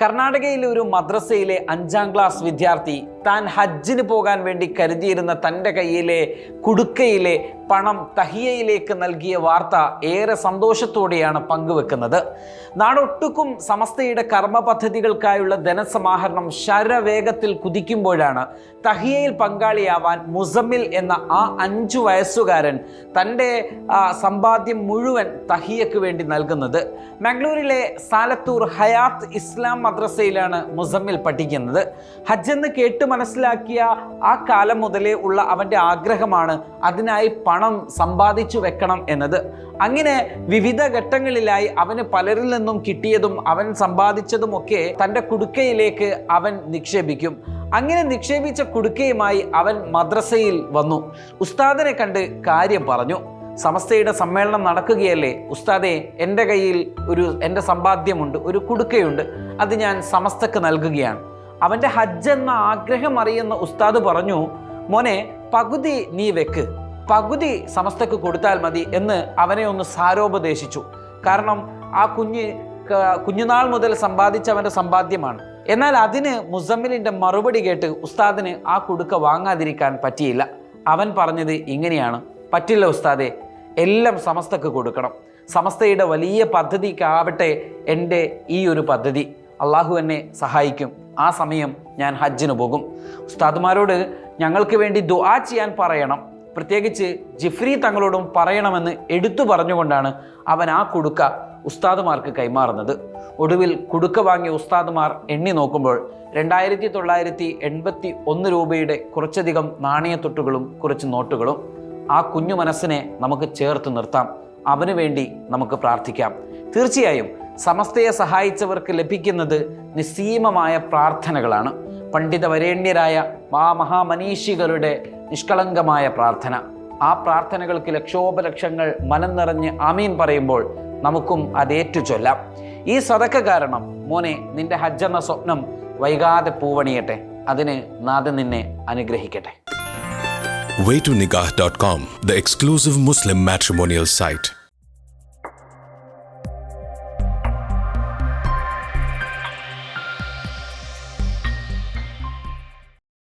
കർണാടകയിലെ ഒരു മദ്രസയിലെ 5ാം ക്ലാസ് വിദ്യാർത്ഥി താൻ ഹജ്ജിന് പോകാൻ വേണ്ടി കരുതിയിരുന്ന തൻ്റെ കയ്യിലെ കുടുക്കയിലെ പണം തഹിയയിലേക്ക് നൽകിയ വാർത്ത ഏറെ സന്തോഷത്തോടെയാണ് പങ്കുവെക്കുന്നത്. നാടൊട്ടുക്കും സമസ്തയുടെ കർമ്മ പദ്ധതികൾക്കായുള്ള ധനസമാഹരണം ശരവേഗത്തിൽ കുതിക്കുമ്പോഴാണ് തഹിയയിൽ പങ്കാളിയാവാൻ മുസമ്മിൽ എന്ന ആ 5 വയസ്സുകാരൻ തൻ്റെ സമ്പാദ്യം മുഴുവൻ തഹിയക്ക് വേണ്ടി നൽകുന്നത്. മംഗളൂരിലെ സാലത്തൂർ ഹയാത്ത് ഇസ്ലാം മദ്രസയിലാണ് മുസമ്മിൽ പഠിക്കുന്നത്. ഹജ്ജ് എന്ന് കേട്ട് മനസ്സിലാക്കിയ ആ കാലം മുതലേ ഉള്ള അവൻ്റെ ആഗ്രഹമാണ് അതിനായി പണം സമ്പാദിച്ചു വെക്കണം എന്നത്. അങ്ങനെ വിവിധ ഘട്ടങ്ങളിലായി അവന് പലരിൽ നിന്നും കിട്ടിയതും അവൻ സമ്പാദിച്ചതുമൊക്കെ തൻ്റെ കുടുക്കയിലേക്ക് അവൻ നിക്ഷേപിക്കും. അങ്ങനെ നിക്ഷേപിച്ച കുടുക്കയുമായി അവൻ മദ്രസയിൽ വന്നു. ഉസ്താദിനെ കണ്ട് കാര്യം പറഞ്ഞു. സമസ്തയുടെ സമ്മേളനം നടക്കുകയല്ലേ ഉസ്താദെ, എൻ്റെ കയ്യിൽ എൻ്റെ സമ്പാദ്യമുണ്ട്, ഒരു കുടുക്കയുണ്ട്, അത് ഞാൻ സമസ്തക്ക് നൽകുകയാണ്. അവൻ്റെ ഹജ്ജ് എന്ന ആഗ്രഹം അറിയുന്ന ഉസ്താദ് പറഞ്ഞു, മോനെ പകുതി നീ വെക്ക്, പകുതി സമസ്തക്ക് കൊടുത്താൽ മതി എന്ന് അവനെ ഒന്ന് സാരോപദേശിച്ചു. കാരണം ആ കുഞ്ഞുനാൾ മുതൽ സമ്പാദിച്ചവൻ്റെ സമ്പാദ്യമാണ്. എന്നാൽ അതിന് മുസമ്മിലിൻ്റെ മറുപടി കേട്ട് ഉസ്താദിന് ആ കുടുക്ക വാങ്ങാതിരിക്കാൻ പറ്റിയില്ല. അവൻ പറഞ്ഞത് ഇങ്ങനെയാണ്, പറ്റില്ല ഉസ്താദെ, എല്ലാം സമസ്തക്ക് കൊടുക്കണം. സമസ്തയുടെ വലിയ പദ്ധതിക്കാവട്ടെ എൻ്റെ ഈ ഒരു പദ്ധതി. അള്ളാഹു എന്നെ സഹായിക്കും. ആ സമയം ഞാൻ ഹജ്ജിന് പോകും. ഉസ്താദുമാരോട് ഞങ്ങൾക്ക് വേണ്ടി ദുആ ചെയ്യാൻ പറയണം, പ്രത്യേകിച്ച് ജിഫ്രി തങ്ങളോടും പറയണമെന്ന് എടുത്തു പറഞ്ഞുകൊണ്ടാണ് അവൻ ആ കുടുക്ക ഉസ്താദുമാർക്ക് കൈമാറുന്നത്. ഒടുവിൽ കുടുക്ക വാങ്ങിയ ഉസ്താദുമാർ എണ്ണി നോക്കുമ്പോൾ 2981 രൂപയുടെ കുറച്ചധികം നാണയത്തൊട്ടുകളും കുറച്ച് നോട്ടുകളും. ആ കുഞ്ഞു മനസ്സിനെ നമുക്ക് ചേർത്ത് നിർത്താം. അവന് വേണ്ടി നമുക്ക് പ്രാർത്ഥിക്കാം. തീർച്ചയായും സമസ്തയെ സഹായിച്ചവർക്ക് ലഭിക്കുന്നത് നിസ്സീമമായ പ്രാർത്ഥനകളാണ്. പണ്ഡിത വരേണ്യരായ ആ മഹാമനീഷികളുടെ നിഷ്കളങ്കമായ പ്രാർത്ഥന. ആ പ്രാർത്ഥനകൾക്ക് ലക്ഷോപലക്ഷങ്ങൾ മനം നിറഞ്ഞ് ആമീൻ പറയുമ്പോൾ നമുക്കും അതേറ്റു ചൊല്ലാം. ഈ സദക്ക കാരണം മോനെ, നിന്റെ ഹജ്ജ് എന്ന സ്വപ്നം വൈകാതെ പൂവണിയട്ടെ. അതിന് നാഥൻ നിന്നെ അനുഗ്രഹിക്കട്ടെ. Waytonikah.com, the exclusive Muslim matrimonial site.